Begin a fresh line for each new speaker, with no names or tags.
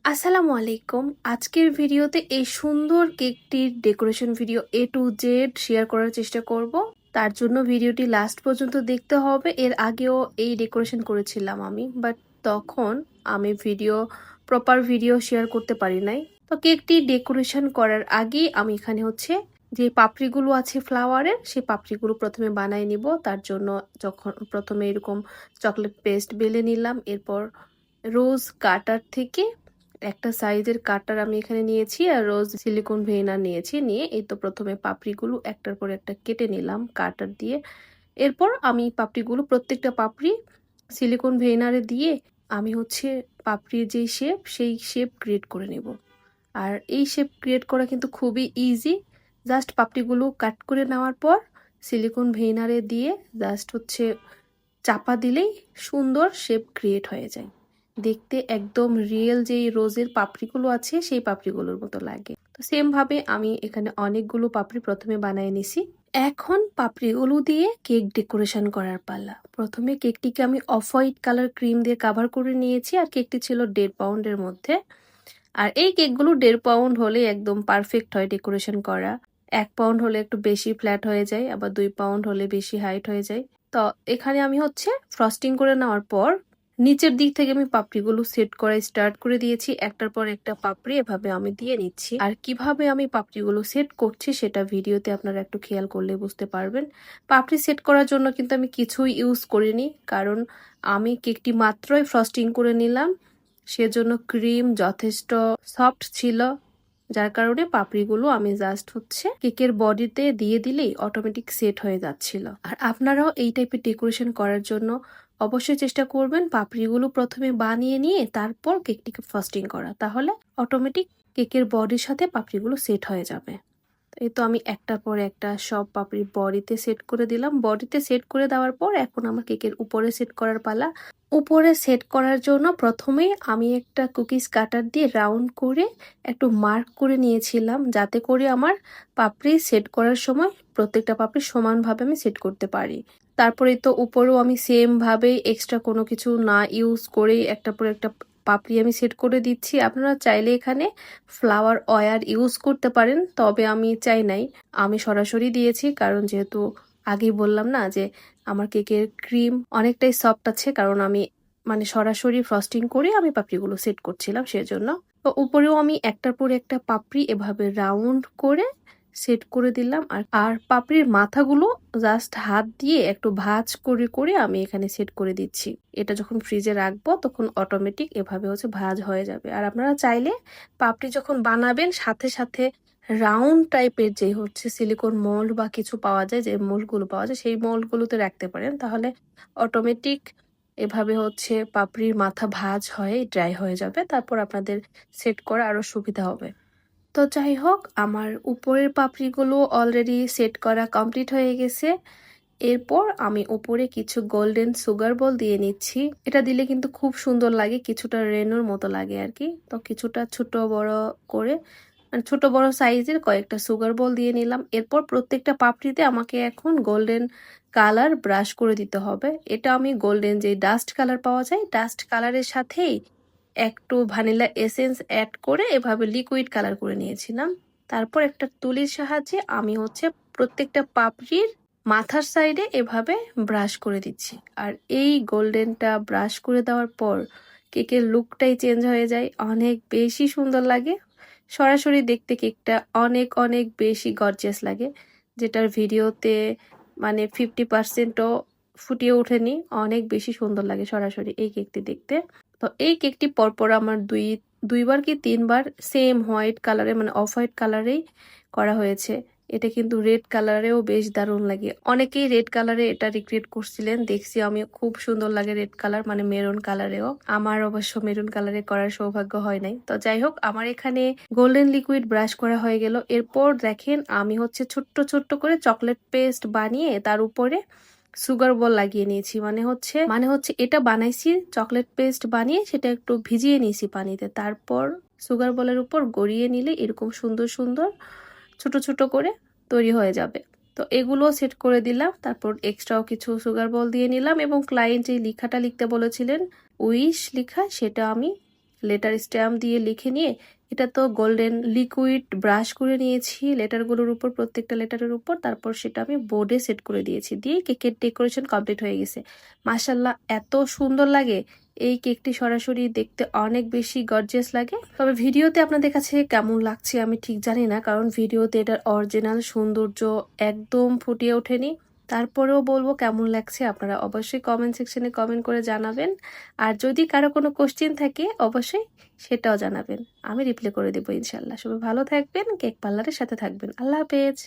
আসসালামু আলাইকুম। আজকের ভিডিওতে এই সুন্দর কেকটির decoration video A to Z share করার চেষ্টা করব। তার জন্য ভিডিওটি লাস্ট পর্যন্ত দেখতে হবে। এর আগেও এই ডেকোরেশন করেছিলাম আমি, বাট তখন আমি প্রপার ভিডিও শেয়ার করতে পারি নাই। তো কেকটি ডেকোরেশন করার আগেই আমি এখানে যে পাপড়িগুলো আছে ফ্লাওয়ারের, সেই পাপড়িগুলো প্রথমে বানায় নিব। তার জন্য যখন প্রথমে এরকম চকলেট পেস্ট বেলে নিলাম, এরপর রোজ কাটার থেকে একটা সাইজের কাটার আমি এখানে নিয়েছি আর রোজ সিলিকন ভেইনার নিয়েছি। নিয়ে এই তো প্রথমে পাপড়িগুলো একটার পর একটা কেটে নিলাম কাটার দিয়ে। এরপর আমি পাপড়িগুলো প্রত্যেকটা পাপড়ি সিলিকন ভেইনারে দিয়ে আমি পাপড়ির যেই শেপ সেই শেপ ক্রিয়েট করে নেব। আর এই শেপ ক্রিয়েট করা কিন্তু খুবই ইজি। জাস্ট পাপড়িগুলো কাট করে নেওয়ার পর সিলিকন ভেইনারে দিয়ে জাস্ট চাপা দিলেই সুন্দর শেপ ক্রিয়েট হয়ে যায়। দেখতে একদম রিয়েল যেই রোজের পাপড়িগুলো আছে সেই পাপড়িগুলোর মতো লাগে। তো সেম ভাবে আমি এখানে অনেকগুলো পাপড়ি প্রথমে বানিয়ে নিছি। এখন পাপড়িগুলো দিয়ে কেক ডেকোরেশন করার পালা। প্রথমে কেকটিকে আমি অফ হোয়াইট কালার ক্রিম দিয়ে কাভার করে নিয়েছি, আর কেকটি ছিল 1.5 পাউন্ডের মধ্যে। আর এই কেকগুলো 1.5 পাউন্ড হলে একদম পারফেক্ট হয় ডেকোরেশন করা। 1 পাউন্ড হলে একটু বেশি ফ্ল্যাট হয়ে যায়, আবার 2 পাউন্ড হলে বেশি হাইট হয়ে যায়। তো এখানে আমি ফ্রস্টিং করে নেওয়ার পর নিচের দিক থেকে আমি পাপড়িগুলো সেট করা স্টার্ট করে দিয়েছি। একটার পর একটা পাপড়ি এভাবে আমি দিয়ে নিচ্ছি। আর কিভাবে আমি পাপড়িগুলো সেট করছি সেটা ভিডিওতে আপনারা একটু খেয়াল করলে বুঝতে পারবেন। পাপড়ি সেট করার জন্য কিন্তু আমি কিছুই ইউজ করিনি, কারণ আমি কেকটি মাত্রই ফ্রস্টিং করে নিলাম। সেজন্য ক্রিম যথেষ্ট সফট ছিল, যার কারণে পাপড়িগুলো আমি জাস্ট কেকের বডিতে দিয়ে দিলেই অটোমেটিক সেট হয়ে যাচ্ছিল। আর আপনারাও এই টাইপের ডেকোরেশন করার জন্য অবশ্যই চেষ্টা করবেন পাপড়িগুলো প্রথমে বানিয়ে নিয়ে তারপর কেকটিকে ফ্রস্টিং করা, তাহলে অটোমেটিক কেকের বডির সাথে পাপড়িগুলো সেট হয়ে যাবে। এই তো আমি একটার পর একটা সব পাপড়ি বডিতে সেট করে দিলাম। বডিতে সেট করে দেওয়ার পর এখন আমার কেকের উপরে সেট করার পালা। উপরে সেট করার জন্য প্রথমেই আমি একটা কুকিজ কাটার দিয়ে রাউন্ড করে একটু মার্ক করে নিয়েছিলাম, যাতে করে আমার পাপড়ি সেট করার সময় প্রত্যেকটা পাপড়ি সমানভাবে আমি সেট করতে পারি। তারপরে তো উপরেও আমি সেম ভাবে এক্সট্রা কোনো কিছু না ইউজ করে একটার পর একটা পাপড়ি আমি সেট করে দিচ্ছি। আপনারা চাইলে এখানে ফ্লাওয়ার অয়ার ইউজ করতে পারেন, তবে আমি চাই নাই, আমি সরাসরি দিয়েছি। কারণ যেহেতু আগেই বললাম না যে আমার কেকের ক্রিম অনেকটাই সফট আছে, কারণ আমি সরাসরি ফ্রস্টিং করে আমি পাপড়িগুলো সেট করছিলাম সেজন্য। তো উপরেও আমি একটার পর একটা পাপড়ি এভাবে রাউন্ড করে সেট করে দিলাম। আর পাপড়ির মাথাগুলো জাস্ট হাত দিয়ে একটু ভাঁজ করে করে আমি এখানে সেট করে দিচ্ছি। এটা যখন ফ্রিজে রাখবো তখন অটোমেটিক এভাবে ভাঁজ হয়ে যাবে। আর আপনারা চাইলে পাপড়ি যখন বানাবেন সাথে সাথে রাউন্ড টাইপের যে সিলিকন মোল্ড বা কিছু পাওয়া যায়, যে মোল্ডগুলো পাওয়া যায় সেই মোল্ডগুলোতে রাখতে পারেন, তাহলে অটোমেটিক এভাবে পাপড়ির মাথা ভাঁজ হয়ে ড্রাই হয়ে যাবে। তারপর আপনাদের সেট করা আরো সুবিধা হবে। তো যাই হোক, আমার উপরের পাপড়িগুলো অলরেডি সেট করা কমপ্লিট হয়ে গেছে। এরপর আমি উপরে কিছু গোল্ডেন সুগার বল দিয়ে নিচ্ছি। এটা দিলে কিন্তু খুব সুন্দর লাগে, কিছুটা রেনুর মতো লাগে আর কি। তো কিছুটা ছোট বড় করে ছোট বড় সাইজের কয়েকটা সুগার বল দিয়ে নিলাম। এরপর প্রত্যেকটা পাপড়িতে আমাকে এখন গোল্ডেন কালার ব্রাশ করে দিতে হবে। এটা আমি গোল্ডেন যে ডাস্ট কালার পাওয়া যায়, ডাস্ট কালারের সাথেই একটু ভ্যানিলা এসেন্স অ্যাড করে এভাবে লিকুইড কালার করে নিয়েছিলাম। তারপর একটা তুলির সাহায্যে আমি প্রত্যেকটা পাপড়ির মাথার সাইডে এভাবে ব্রাশ করে দিচ্ছি। আর এই গোল্ডেনটা ব্রাশ করে দেওয়ার পর কেকের লুকটাই চেঞ্জ হয়ে যায়, অনেক বেশি সুন্দর লাগে। সরাসরি দেখতে কেকটা অনেক অনেক বেশি গর্জিয়াস লাগে, যেটার ভিডিওতে 50%ও ফুটিয়ে ওঠেনি। অনেক বেশি সুন্দর লাগে সরাসরি এই কেকটি দেখতে। তো এই কেকটি পরপর আমার দুইবার কি তিনবার সেম হোয়াইট কালারে অফ হোয়াইট কালারেই করা হয়েছে। এটা কিন্তু রেড কালারেও বেশ দারুণ লাগে। অনেকেই রেড কালারে এটা রিক্রিয়েট করছিলেন, দেখছি আমি খুব সুন্দর লাগে রেড কালার, মেরুন কালারেও। আমার অবশ্য মেরুন কালারে করার সৌভাগ্য হয় নাই। তো যাই হোক, আমার এখানে গোল্ডেন লিকুইড ব্রাশ করা হয়ে গেল। এরপর দেখেন আমি ছোট্ট ছোট্ট করে চকলেট পেস্ট বানিয়ে তার উপরে সুগার বল লাগিয়ে নিয়েছি। এটা বানাইছি চকলেট পেস্ট বানিয়ে, সেটা একটু ভিজিয়ে নিয়েছি পানিতে, তারপর সুগার বলের উপর গড়িয়ে নিলে এরকম সুন্দর সুন্দর ছোট ছোট করে তৈরি হয়ে যাবে। তো এগুলো সেট করে দিলাম। তারপর এক্সট্রাও কিছু সুগার বল দিয়ে নিলাম এবং ক্লায়েন্ট যে লেখাটা লিখতে বলেছিলেন উইশ লেখা, সেটা আমি লেটার স্ট্যাম্প দিয়ে লিখে নিয়ে এটা তো গোল্ডেন লিকুইড ব্রাশ করে নিয়েছি লেটারগুলোর উপর, প্রত্যেকটা লেটারের উপর। তারপর সেটা আমি বোর্ডে সেট করে দিয়েছি, দিয়ে কেকের ডেকোরেশন কমপ্লিট হয়ে গেছে। মাশাল্লাহ এত সুন্দর লাগে, এই কেকটি সরাসরি দেখতে অনেক বেশি গর্জিয়াস লাগে। তবে ভিডিওতে আপনাদের কাছে কেমন লাগছে আমি ঠিক জানি না, কারণ ভিডিওতে এটার অরিজিনাল সৌন্দর্য একদম ফুটিয়ে ওঠেনি। তারপরেও বলবো কেমন লাগছে, আপনারা অবশ্যই কমেন্ট সেকশনে কমেন্ট করে জানাবেন। আর যদি কারো কোনো কোশ্চেন থাকে অবশ্যই সেটাও জানাবেন, আমি রিপ্লাই করে দেবো ইনশাল্লাহ। সবাই ভালো থাকবেন, কেক পার্লারের সাথে থাকবেন। আল্লাহ হাফেজ।